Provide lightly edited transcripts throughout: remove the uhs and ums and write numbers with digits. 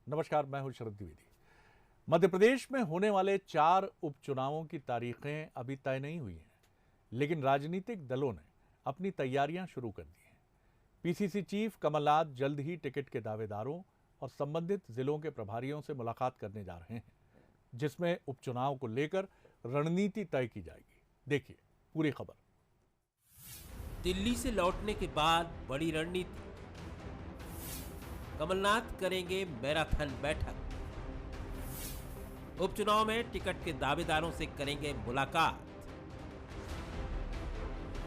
नमस्कार, मैं हूं शरद द्विवेदी। मध्य प्रदेश में होने वाले 4 उपचुनावों की तारीखें अभी तय नहीं हुई हैं, लेकिन राजनीतिक दलों ने अपनी तैयारियां शुरू कर दी हैं। पीसीसी चीफ कमलनाथ जल्द ही टिकट के दावेदारों और संबंधित जिलों के प्रभारियों से मुलाकात करने जा रहे हैं, जिसमें उपचुनाव को लेकर रणनीति तय की जाएगी। देखिए पूरी खबर। दिल्ली से लौटने के बाद बड़ी रणनीति, कमलनाथ करेंगे मैराथन बैठक, उपचुनाव में टिकट के दावेदारों से करेंगे मुलाकात।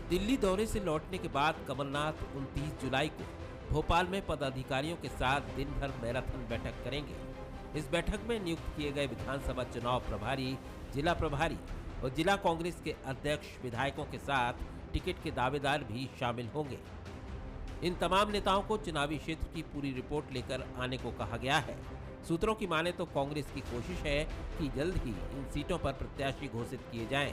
दिल्ली दौरे से लौटने के बाद कमलनाथ 29 जुलाई को भोपाल में पदाधिकारियों के साथ दिन भर मैराथन बैठक करेंगे। इस बैठक में नियुक्त किए गए विधानसभा चुनाव प्रभारी, जिला प्रभारी और जिला कांग्रेस के अध्यक्ष, विधायकों के साथ टिकट के दावेदार भी शामिल होंगे। इन तमाम नेताओं को चुनावी क्षेत्र की पूरी रिपोर्ट लेकर आने को कहा गया है। सूत्रों की माने तो कांग्रेस की कोशिश है कि जल्द ही इन सीटों पर प्रत्याशी घोषित किए जाएं,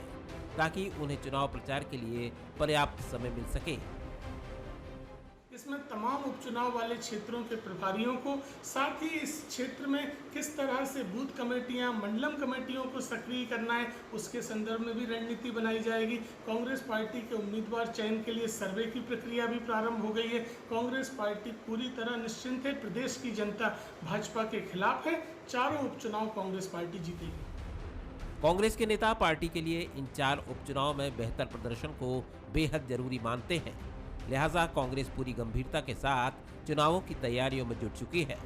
ताकि उन्हें चुनाव प्रचार के लिए पर्याप्त समय मिल सके। इसमें तमाम उपचुनाव वाले क्षेत्रों के प्रभारियों को, साथ ही इस क्षेत्र में किस तरह से बूथ कमेटियां, मंडलम कमेटियों को सक्रिय करना है, उसके संदर्भ में भी रणनीति बनाई जाएगी। कांग्रेस पार्टी के उम्मीदवार चयन के लिए सर्वे की प्रक्रिया भी प्रारंभ हो गई है। कांग्रेस पार्टी पूरी तरह निश्चिंत है। प्रदेश की जनता भाजपा के खिलाफ है। चारों उपचुनाव कांग्रेस पार्टी जीतेगी। कांग्रेस के नेता पार्टी के लिए इन 4 उपचुनाव में बेहतर प्रदर्शन को बेहद जरूरी मानते हैं। लिहाजा कांग्रेस पूरी गंभीरता के साथ चुनावों की तैयारियों में जुट चुकी है।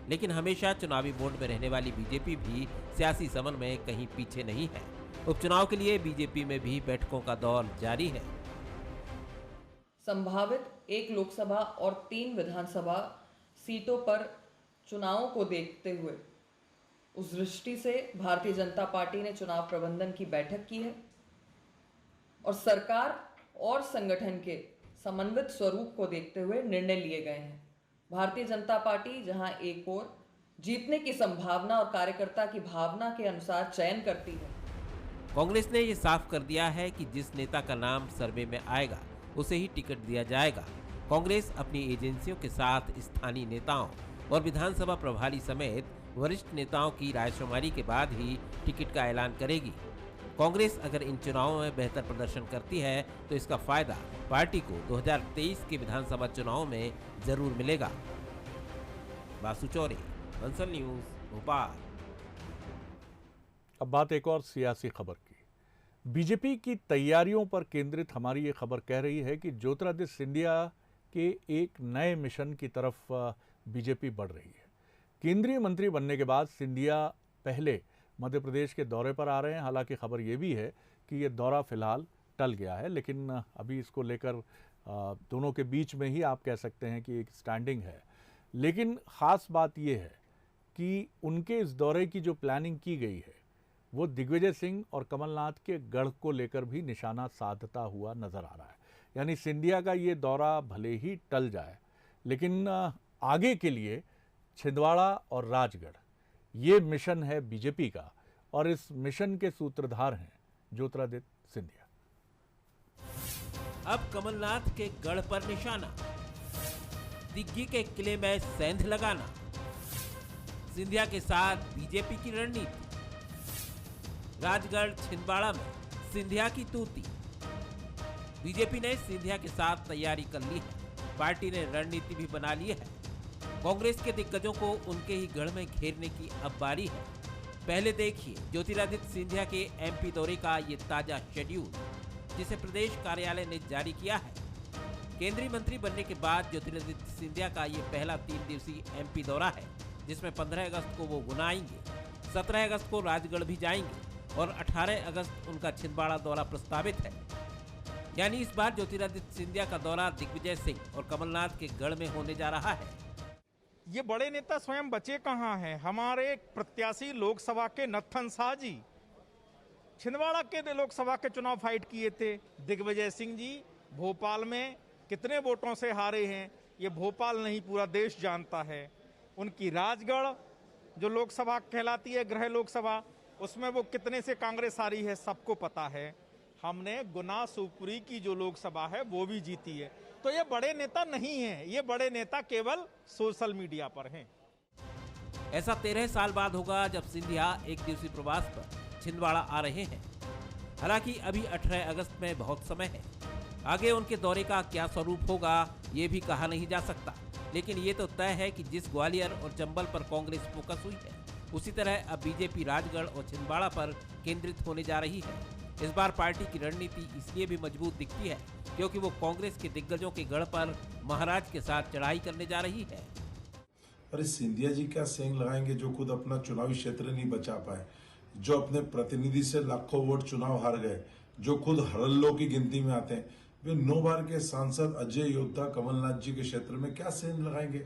लेकिन हमेशा चुनावी मोड में रहने वाली बीजेपी भी सियासी समर में कहीं पीछे नहीं है। उपचुनाव के लिए बीजेपी में भी बैठकों का दौर जारी है। संभावित 1 लोकसभा और 3 विधानसभा सीटों पर चुनावों को देखते हुए उस दृष्टि से भारतीय जनता पार्टी ने चुनाव प्रबंधन की बैठक की है और सरकार और संगठन के समन्वित स्वरूप को देखते हुए निर्णय लिए गए हैं। भारतीय जनता पार्टी जहां एक ओर जीतने की संभावना और कार्यकर्ता की भावना के अनुसार चयन करती है, कांग्रेस ने ये साफ कर दिया है कि जिस नेता का नाम सर्वे में आएगा उसे ही टिकट दिया जाएगा। कांग्रेस अपनी एजेंसियों के साथ स्थानीय नेताओं और विधानसभा प्रभारी समेत वरिष्ठ नेताओं की रायशुमारी के बाद ही टिकट का ऐलान करेगी। कांग्रेस अगर इन चुनावों में बेहतर प्रदर्शन करती है तो इसका फायदा पार्टी को 2023 के विधानसभा चुनाव में जरूर मिलेगा। बासु चौरे, बंसल न्यूज, भोपाल। अब बात एक और सियासी खबर की। बीजेपी की तैयारियों पर केंद्रित हमारी ये खबर कह रही है कि ज्योतिरादित्य सिंधिया के एक नए मिशन की तरफ बीजेपी बढ़ रही है। केंद्रीय मंत्री बनने के बाद सिंधिया पहले मध्य प्रदेश के दौरे पर आ रहे हैं। हालांकि खबर यह भी है कि ये दौरा फिलहाल टल गया है, लेकिन अभी इसको लेकर दोनों के बीच में ही आप कह सकते हैं कि एक स्टैंडिंग है। लेकिन ख़ास बात यह है कि उनके इस दौरे की जो प्लानिंग की गई है वो दिग्विजय सिंह और कमलनाथ के गढ़ को लेकर भी निशाना साधता हुआ नजर आ रहा है। यानी सिंधिया का ये दौरा भले ही टल जाए, लेकिन आगे के लिए छिंदवाड़ा और राजगढ़ ये मिशन है बीजेपी का, और इस मिशन के सूत्रधार हैं ज्योतिरादित्य सिंधिया। अब कमलनाथ के गढ़ पर निशाना, दिग्गी के किले में सेंध लगाना, सिंधिया के साथ बीजेपी की रणनीति। राजगढ़ छिंदवाड़ा में सिंधिया की तूती। बीजेपी ने सिंधिया के साथ तैयारी कर ली है। पार्टी ने रणनीति भी बना ली है। कांग्रेस के दिग्गजों को उनके ही गढ़ में घेरने की अब बारी है। पहले देखिए ज्योतिरादित्य सिंधिया के एमपी दौरे का ये ताजा शेड्यूल, जिसे प्रदेश कार्यालय ने जारी किया है। केंद्रीय मंत्री बनने के बाद ज्योतिरादित्य सिंधिया का ये पहला 3 दिवसीय एमपी दौरा है, जिसमें 15 अगस्त को वो गुना आएंगे, 17 अगस्त को राजगढ़ भी जाएंगे और 18 अगस्त उनका छिंदवाड़ा दौरा प्रस्तावित है। यानी इस बार ज्योतिरादित्य सिंधिया का दौरा दिग्विजय सिंह और कमलनाथ के गढ़ में होने जा रहा है। ये बड़े नेता स्वयं बचे कहाँ हैं? हमारे प्रत्याशी लोकसभा के नत्थन शाह जी छिंदवाड़ा के लोकसभा के चुनाव फाइट किए थे। दिग्विजय सिंह जी भोपाल में कितने वोटों से हारे हैं ये भोपाल नहीं पूरा देश जानता है। उनकी राजगढ़ जो लोकसभा कहलाती है, गृह लोकसभा, उसमें वो कितने से कांग्रेस हारी है सबको पता है। हमने गुना शिवपुरी की जो लोकसभा है वो भी जीती है। तो ये बड़े नेता नहीं हैं, ये बड़े नेता केवल सोशल मीडिया पर हैं। ऐसा 13 साल बाद होगा जब सिंधिया एक दिवसीय प्रवास पर छिंदवाड़ा आ रहे हैं। हालांकि अभी 18 अगस्त में बहुत समय है। आगे उनके दौरे का क्या स्वरूप होगा ये भी कहा नहीं जा सकता, लेकिन ये तो तय है कि जिस ग्वालियर और चंबल पर कांग्रेस फोकस हुई है, उसी तरह अब बीजेपी राजगढ़ और छिंदवाड़ा पर केंद्रित होने जा रही है। इस बार पार्टी की रणनीति इसलिए भी मजबूत दिखती है क्योंकि वो कांग्रेस के दिग्गजों के गढ़ पर महाराज के साथ चढ़ाई करने जा रही है। अरे सिंधिया जी क्या सेंग लगाएंगे जो खुद अपना चुनावी क्षेत्र नहीं बचा पाए, जो अपने प्रतिनिधि से लाखों वोट चुनाव हार गए, जो खुद हरल्लों की गिनती में आते हैं। वे 9 बार के सांसद अजय योद्धा कमलनाथ जी के क्षेत्र में क्या सेंग लगाएंगे।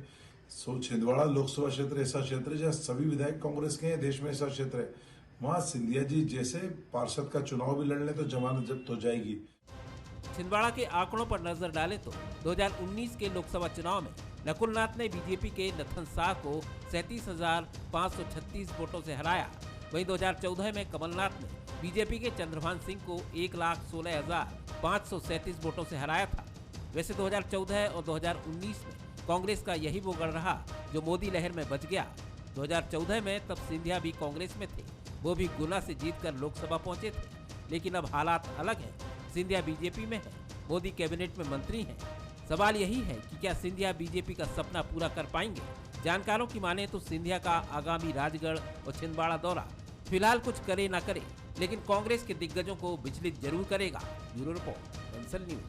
छिंदवाड़ा लोकसभा क्षेत्र ऐसा क्षेत्र है जहाँ सभी विधायक कांग्रेस के हैं, देश में ऐसा क्षेत्र है, वहाँ सिंधिया जी जैसे पार्षद का चुनाव भी लड़ ले तो जमानत जब्त हो जाएगी। छिंदवाड़ा के आंकड़ों पर नजर डालें तो 2019 के लोकसभा चुनाव में नकुलनाथ ने बीजेपी के नथन शाह को 37,536 वोटों से हराया। वहीं 2014 में कमलनाथ ने बीजेपी के चंद्रभान सिंह को 1,16,537 वोटों से हराया था। वैसे 2014 और 2019 में कांग्रेस का यही वो गढ़ रहा जो मोदी लहर में बच गया। 2014 में तब सिंधिया भी कांग्रेस में थे, वो भी गुना से जीतकर लोकसभा पहुंचे थे। लेकिन अब हालात अलग है, सिंधिया बीजेपी में है, मोदी कैबिनेट में मंत्री हैं। सवाल यही है कि क्या सिंधिया बीजेपी का सपना पूरा कर पाएंगे। जानकारों की माने तो सिंधिया का आगामी राजगढ़ और छिंदवाड़ा दौरा फिलहाल कुछ करे ना करे, लेकिन कांग्रेस के दिग्गजों को विचलित जरूर करेगा। Bureau report, Bansal news.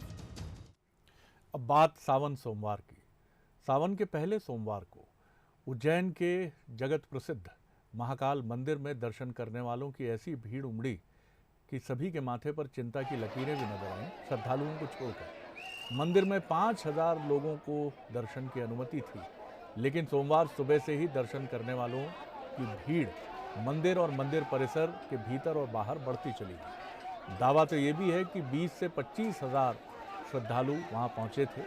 अब बात सावन सोमवार की। सावन के पहले सोमवार को उज्जैन के जगत प्रसिद्ध महाकाल मंदिर में दर्शन करने वालों की ऐसी भीड़ उमड़ी कि सभी के माथे पर चिंता की लकीरें भी नजर आईं। श्रद्धालुओं को छोड़कर मंदिर में 5,000 लोगों को दर्शन की अनुमति थी, लेकिन सोमवार सुबह से ही दर्शन करने वालों की भीड़ मंदिर और मंदिर परिसर के भीतर और बाहर बढ़ती चली गई। दावा तो ये भी है कि 20 से 25,000 श्रद्धालु वहां पहुंचे थे।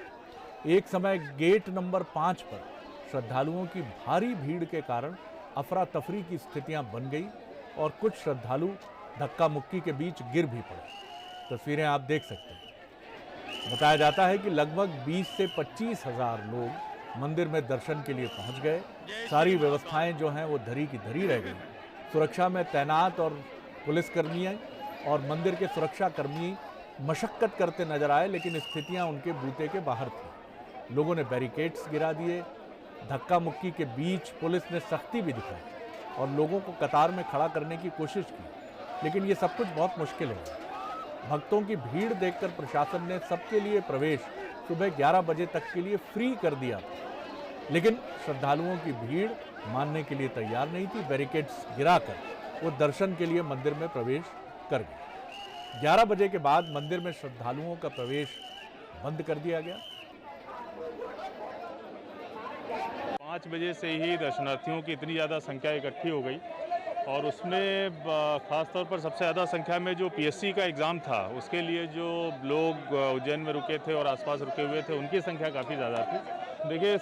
एक समय गेट नंबर 5 पर श्रद्धालुओं की भारी भीड़ के कारण अफरा तफरी की स्थितियां बन गई और कुछ श्रद्धालु धक्का मुक्की के बीच गिर भी पड़े। तस्वीरें आप देख सकते हैं। बताया जाता है कि लगभग 20 से 25,000 लोग मंदिर में दर्शन के लिए पहुंच गए। सारी व्यवस्थाएं जो हैं वो धरी की धरी रह गई। सुरक्षा में तैनात और पुलिसकर्मी और मंदिर के सुरक्षा कर्मी मशक्कत करते नजर आए, लेकिन स्थितियां उनके बूते के बाहर थी। लोगों ने बैरिकेड्स गिरा दिए। धक्का मुक्की के बीच पुलिस ने सख्ती भी दिखाई और लोगों को कतार में खड़ा करने की कोशिश की, लेकिन ये सब कुछ बहुत मुश्किल हो गया। भक्तों की भीड़ देखकर प्रशासन ने सबके लिए प्रवेश सुबह 11 बजे तक के लिए फ्री कर दिया, लेकिन श्रद्धालुओं की भीड़ मानने के लिए तैयार नहीं थी। बैरिकेड्स गिराकर वो दर्शन के लिए मंदिर में प्रवेश कर गए। 11 बजे के बाद मंदिर में श्रद्धालुओं का प्रवेश बंद कर दिया गया। 5 बजे से ही दर्शनार्थियों की इतनी ज़्यादा संख्या इकट्ठी हो गई और उसमें ख़ास तौर पर सबसे ज़्यादा संख्या में जो पीएससी का एग्ज़ाम था उसके लिए जो लोग उज्जैन में रुके थे और आसपास रुके हुए थे उनकी संख्या काफ़ी ज़्यादा थी। देखिए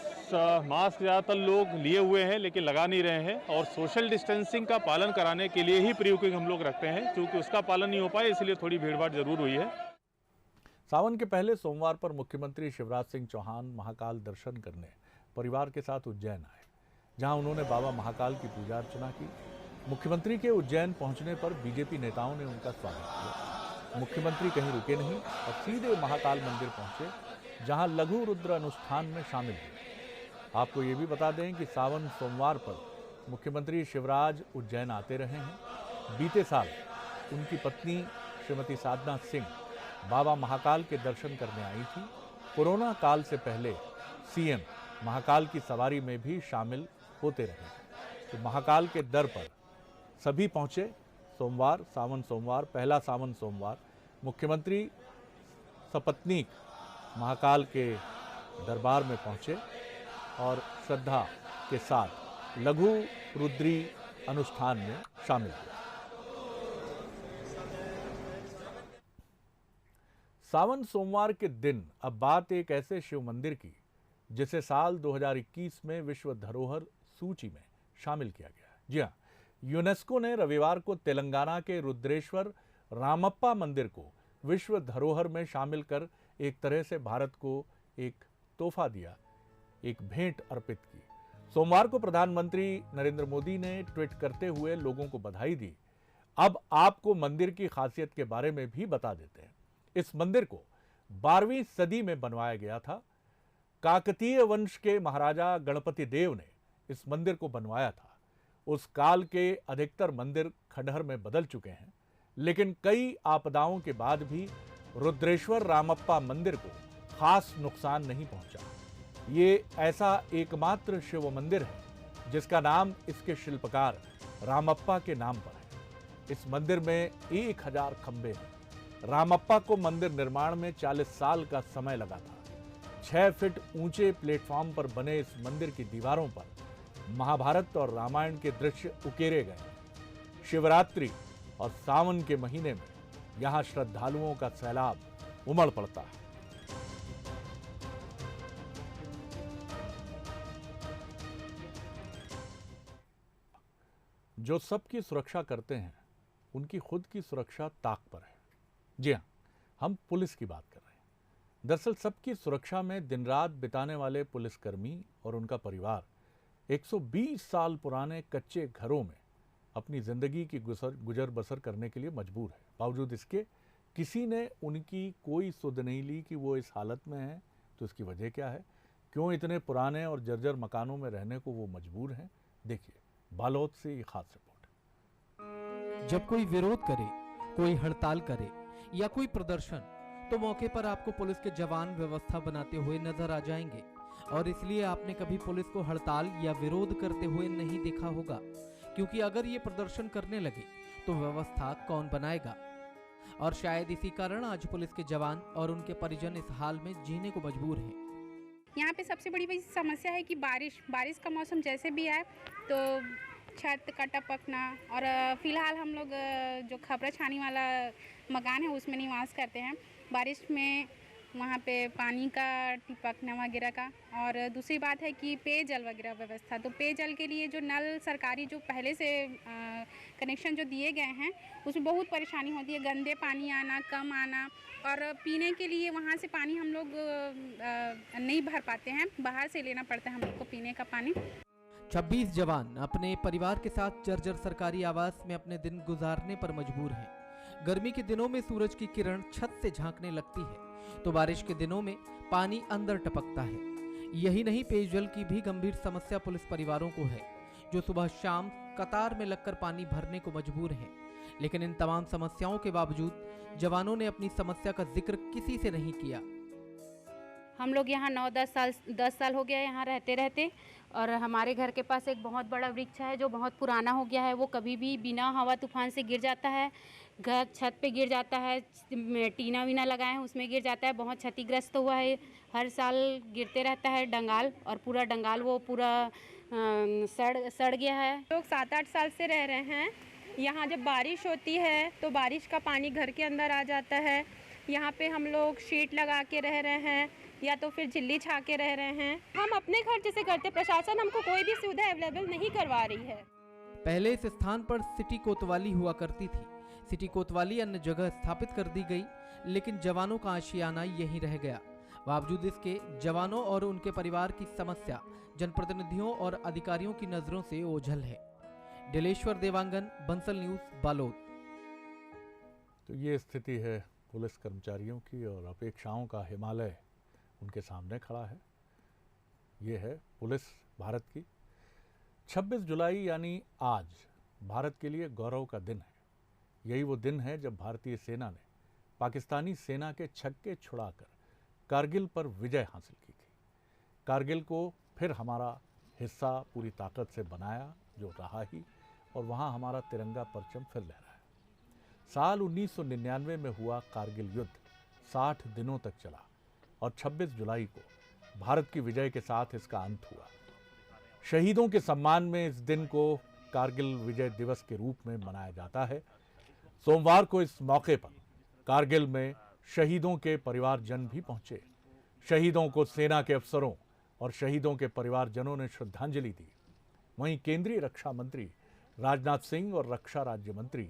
मास्क ज़्यादातर लोग लिए हुए हैं लेकिन लगा नहीं रहे हैं और सोशल डिस्टेंसिंग का पालन कराने के लिए ही प्री बुकिंग हम लोग रखते हैं, क्योंकि उसका पालन नहीं हो पाए इसलिए थोड़ी भीड़भाड़ ज़रूर हुई है। सावन के पहले सोमवार पर मुख्यमंत्री शिवराज सिंह चौहान महाकाल दर्शन करने परिवार के साथ उज्जैन आए, जहां उन्होंने बाबा महाकाल की पूजा अर्चना की। मुख्यमंत्री के उज्जैन पहुंचने पर बीजेपी नेताओं ने उनका स्वागत किया। मुख्यमंत्री कहीं रुके नहीं और सीधे महाकाल मंदिर पहुंचे, जहां लघु रुद्र अनुष्ठान में शामिल हुए। आपको ये भी बता दें कि सावन सोमवार पर मुख्यमंत्री शिवराज उज्जैन आते रहे हैं। बीते साल उनकी पत्नी श्रीमती साधना सिंह बाबा महाकाल के दर्शन करने आई थी। कोरोना काल से पहले सीएम महाकाल की सवारी में भी शामिल होते रहे। तो महाकाल के दर पर सभी पहुंचे। सोमवार, सावन सोमवार, पहला सावन सोमवार मुख्यमंत्री सपत्नीक महाकाल के दरबार में पहुंचे और श्रद्धा के साथ लघु रुद्री अनुष्ठान में शामिल हुए। सावन सोमवार के दिन अब बात एक ऐसे शिव मंदिर की जिसे साल 2021 में विश्व धरोहर सूची में शामिल किया गया। जी हाँ, यूनेस्को ने रविवार को तेलंगाना के रुद्रेश्वर रामप्पा मंदिर को विश्व धरोहर में शामिल कर एक तरह से भारत को एक तोहफा दिया, एक भेंट अर्पित की। सोमवार को प्रधानमंत्री नरेंद्र मोदी ने ट्वीट करते हुए लोगों को बधाई दी। अब आपको मंदिर की खासियत के बारे में भी बता देते हैं। इस मंदिर को 12वीं सदी में बनवाया गया था। काकतीय वंश के महाराजा गणपति देव ने इस मंदिर को बनवाया था। उस काल के अधिकतर मंदिर खंडहर में बदल चुके हैं, लेकिन कई आपदाओं के बाद भी रुद्रेश्वर रामप्पा मंदिर को खास नुकसान नहीं पहुंचा। ये ऐसा एकमात्र शिव मंदिर है जिसका नाम इसके शिल्पकार रामप्पा के नाम पर है। इस मंदिर में 1000 खंबे हैं। रामप्पा को मंदिर निर्माण में 40 साल का समय लगा था। 6 फीट ऊंचे प्लेटफॉर्म पर बने इस मंदिर की दीवारों पर महाभारत और रामायण के दृश्य उकेरे गए। शिवरात्रि और सावन के महीने में यहां श्रद्धालुओं का सैलाब उमड़ पड़ता है। जो सबकी सुरक्षा करते हैं उनकी खुद की सुरक्षा ताक पर है। जी हां, हम पुलिस की बात कर रहे हैं। दरअसल सबकी सुरक्षा में दिन रात बिताने वाले पुलिसकर्मी और उनका परिवार 120 साल पुराने कच्चे घरों में अपनी जिंदगी की गुजर बसर करने के लिए मजबूर है। बावजूद इसके किसी ने उनकी कोई सुध नहीं ली कि वो इस हालत में हैं। तो इसकी वजह क्या है? क्यों इतने पुराने और जर्जर मकानों में रहने को वो मजबूर हैं? देखिए बालोद से ये खास रिपोर्ट। जब कोई विरोध करे, कोई हड़ताल करे या कोई प्रदर्शन, तो मौके पर आपको पुलिस के जवान व्यवस्था बनाते हुए नजर आ जाएंगे। और इसलिए आपने कभी पुलिस को हड़ताल या विरोध करते हुए नहीं देखा होगा, क्योंकि अगर ये प्रदर्शन करने लगे तो व्यवस्था कौन बनाएगा। और शायद इसी कारण आज पुलिस के जवान और उनके परिजन इस हाल में जीने को मजबूर हैं। यहाँ पे सबसे बड़ी समस्या है कि बारिश का मौसम जैसे भी आए तो छत का टपकना। और फिलहाल हम लोग जो खपरा छानी वाला मकान है उसमें निवास करते हैं। बारिश में वहाँ पे पानी का टपकना वगैरह का। और दूसरी बात है कि पेयजल वगैरह व्यवस्था, तो पेयजल के लिए जो नल सरकारी जो पहले से कनेक्शन जो दिए गए हैं उसमें बहुत परेशानी होती है। गंदे पानी आना, कम आना, और पीने के लिए वहाँ से पानी हम लोग नहीं भर पाते हैं, बाहर से लेना पड़ता है हम लोग को पीने का पानी। 26 जवान अपने परिवार के साथ जर्जर सरकारी आवास में अपने दिन गुजारने पर मजबूर हैं। गर्मी के दिनों में सूरज की किरण छत से झांकने लगती है तो बारिश के दिनों में पानी अंदर टपकता है। यही नहीं, पेयजल की भी गंभीर समस्या पुलिस परिवारों को है, जो सुबह शाम कतार में लगकर पानी भरने को मजबूर हैं। लेकिन इन तमाम समस्याओं के बावजूद जवानों ने अपनी समस्या का जिक्र किसी से नहीं किया। हम लोग यहाँ 9-10 साल हो गया यहाँ रहते और हमारे घर के पास एक बहुत बड़ा वृक्ष है जो बहुत पुराना हो गया है। वो कभी भी बिना हवा तूफान से गिर जाता है, घर छत पे गिर जाता है, टीना वीना लगाए हैं उसमें गिर जाता है, बहुत क्षतिग्रस्त हुआ है। हर साल गिरते रहता है डंगाल, और पूरा डंगाल वो पूरा सड़ गया है। लोग 7-8 साल से रह रहे हैं यहाँ। जब बारिश होती है तो बारिश का पानी घर के अंदर आ जाता है। यहाँ पे हम लोग शीट लगा के रह रहे हैं या तो फिर झिल्ली छा के रह रहे हैं। हम अपने घर जैसे करते, प्रशासन हमको कोई भी सुविधा अवेलेबल नहीं करवा रही है। पहले इस स्थान पर सिटी कोतवाली हुआ करती थी। सिटी कोतवाली अन्य जगह स्थापित कर दी गई, लेकिन जवानों का आशियाना यहीं रह गया। बावजूद इसके जवानों और उनके परिवार की समस्या जनप्रतिनिधियों और अधिकारियों की नजरों से ओझल है। दिलेश्वर देवांगन, बंसल न्यूज, बालोद। तो ये स्थिति है पुलिस कर्मचारियों की, और अपेक्षाओं का हिमालय उनके सामने खड़ा है। ये है पुलिस भारत की। 26 जुलाई यानी आज भारत के लिए गौरव का दिन है। यही वो दिन है जब भारतीय सेना ने पाकिस्तानी सेना के छक्के छुड़ाकर कारगिल पर विजय हासिल की थी। कारगिल को फिर हमारा हिस्सा पूरी ताकत से बनाया, जो रहा ही, और वहाँ हमारा तिरंगा परचम फिर लहराया। साल 1999 में हुआ कारगिल युद्ध 60 दिनों तक चला, और 26 जुलाई को भारत की विजय के साथ इसका अंत हुआ। शहीदों के सम्मान में इस दिन को कारगिल विजय दिवस के रूप में मनाया जाता है। सोमवार को इस मौके पर कारगिल में शहीदों के परिवारजन भी पहुंचे। शहीदों को सेना के अफसरों और शहीदों के परिवारजनों ने श्रद्धांजलि दी। वहीं केंद्रीय रक्षा मंत्री राजनाथ सिंह और रक्षा राज्य मंत्री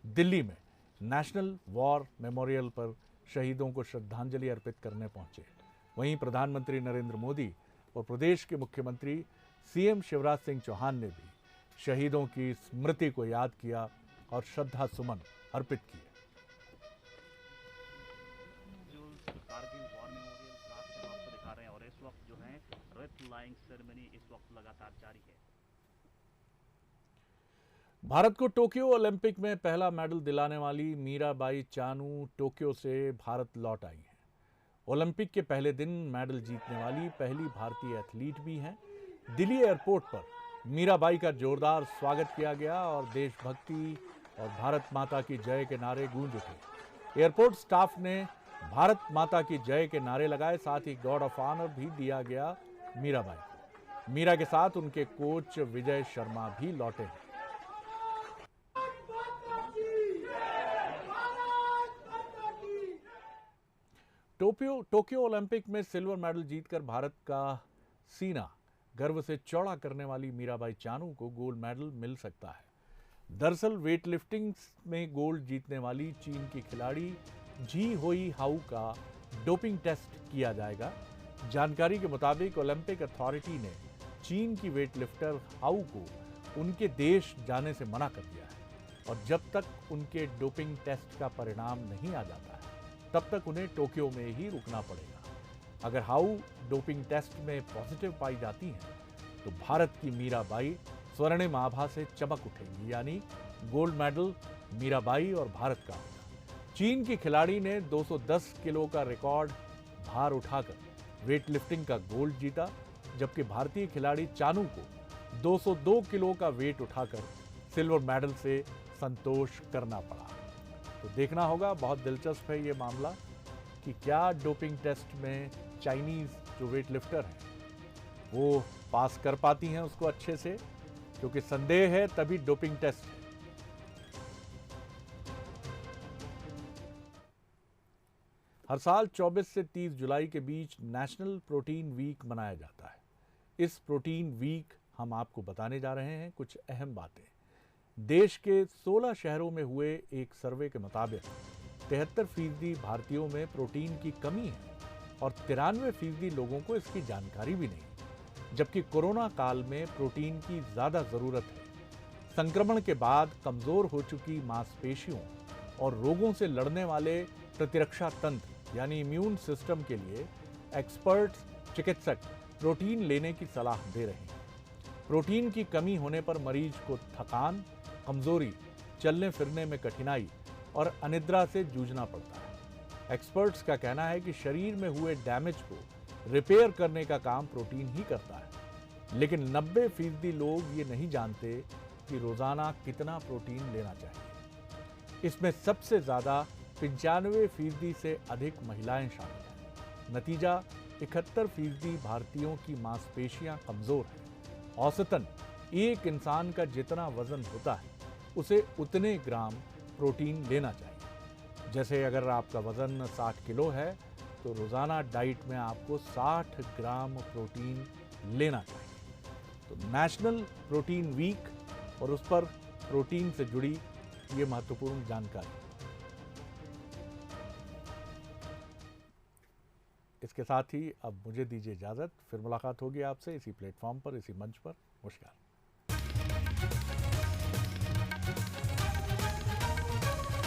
दिल्ली में नेशनल वॉर मेमोरियल पर शहीदों को श्रद्धांजलि अर्पित करने पहुंचे। वहीं प्रधानमंत्री नरेंद्र मोदी और प्रदेश के मुख्यमंत्री सीएम शिवराज सिंह चौहान ने भी शहीदों की स्मृति को याद किया और श्रद्धा सुमन अर्पित किए। जो कारगिल वॉर मेमोरियल क्रास से आपको दिखा रहे हैं और इस वक्त जो है रेड लाइंग सेरेमनी इस वक्त लगातार जारी है। भारत को टोक्यो ओलंपिक में पहला मेडल दिलाने वाली मीराबाई चानू टोक्यो से भारत लौट आई हैं। ओलंपिक के पहले दिन मेडल जीतने वाली पहली भारतीय एथलीट भी हैं। दिल्ली एयरपोर्ट पर मीराबाई का जोरदार स्वागत किया गया और देशभक्ति और भारत माता की जय के नारे गूंज उठे। एयरपोर्ट स्टाफ ने भारत माता की जय के नारे लगाए, साथ ही गॉड ऑफ ऑनर भी दिया गया मीराबाई को। मीरा के साथ उनके कोच विजय शर्मा भी लौटे हैं। टोक्यो ओलंपिक में सिल्वर मेडल जीतकर भारत का सीना गर्व से चौड़ा करने वाली मीराबाई चानू को गोल्ड मेडल मिल सकता है। दरअसल वेटलिफ्टिंग में गोल्ड जीतने वाली चीन की खिलाड़ी जी होई हाउ का डोपिंग टेस्ट किया जाएगा। जानकारी के मुताबिक ओलंपिक अथॉरिटी ने चीन की वेटलिफ्टर हाउ को उनके देश जाने से मना कर दिया है और जब तक उनके डोपिंग टेस्ट का परिणाम नहीं आ जाता है तब तक उन्हें टोक्यो में ही रुकना पड़ेगा। अगर हाउ डोपिंग टेस्ट में पॉजिटिव पाई जाती हैं तो भारत की मीराबाई स्वर्णिम आभा से चमक उठेंगी, यानी गोल्ड मेडल मीराबाई और भारत का होगा। चीन की खिलाड़ी ने 210 किलो का रिकॉर्ड भार उठाकर वेटलिफ्टिंग का गोल्ड जीता, जबकि भारतीय खिलाड़ी चानू को 202 किलो का वेट उठाकर सिल्वर मेडल से संतोष करना पड़ा। तो देखना होगा, बहुत दिलचस्प है ये मामला कि क्या डोपिंग टेस्ट में चाइनीज जो वेटलिफ्टर हैं वो पास कर पाती हैं उसको अच्छे से, क्योंकि संदेह है तभी डोपिंग टेस्ट है। हर साल 24 से 30 जुलाई के बीच नेशनल प्रोटीन वीक मनाया जाता है। इस प्रोटीन वीक हम आपको बताने जा रहे हैं कुछ अहम बातें। देश के 16 शहरों में हुए एक सर्वे के मुताबिक 73% भारतीयों में प्रोटीन की कमी है और 93% लोगों को इसकी जानकारी भी नहीं, जबकि कोरोना काल में प्रोटीन की ज़्यादा ज़रूरत है। संक्रमण के बाद कमज़ोर हो चुकी मांसपेशियों और रोगों से लड़ने वाले प्रतिरक्षा तंत्र यानी इम्यून सिस्टम के लिए एक्सपर्ट्स चिकित्सक प्रोटीन लेने की सलाह दे रहे हैं। प्रोटीन की कमी होने पर मरीज को थकान, कमजोरी, चलने फिरने में कठिनाई और अनिद्रा से जूझना पड़ता है। एक्सपर्ट्स का कहना है कि शरीर में हुए डैमेज को रिपेयर करने का काम प्रोटीन ही करता है, लेकिन 90% लोग ये नहीं जानते कि रोजाना कितना प्रोटीन लेना चाहिए। इसमें सबसे ज़्यादा 95% से अधिक महिलाएं शामिल हैं। नतीजा 71% भारतीयों की मांसपेशियां कमज़ोर हैं। औसतन एक इंसान का जितना वजन होता है उसे उतने ग्राम प्रोटीन लेना चाहिए। जैसे अगर आपका वजन 60 किलो है तो रोज़ाना डाइट में आपको 60 ग्राम प्रोटीन लेना चाहिए। तो नेशनल प्रोटीन वीक और उस पर प्रोटीन से जुड़ी ये महत्वपूर्ण जानकारी। इसके साथ ही अब मुझे दीजिए इजाज़त। फिर मुलाकात होगी आपसे इसी प्लेटफॉर्म पर, इसी मंच पर। नमस्कार।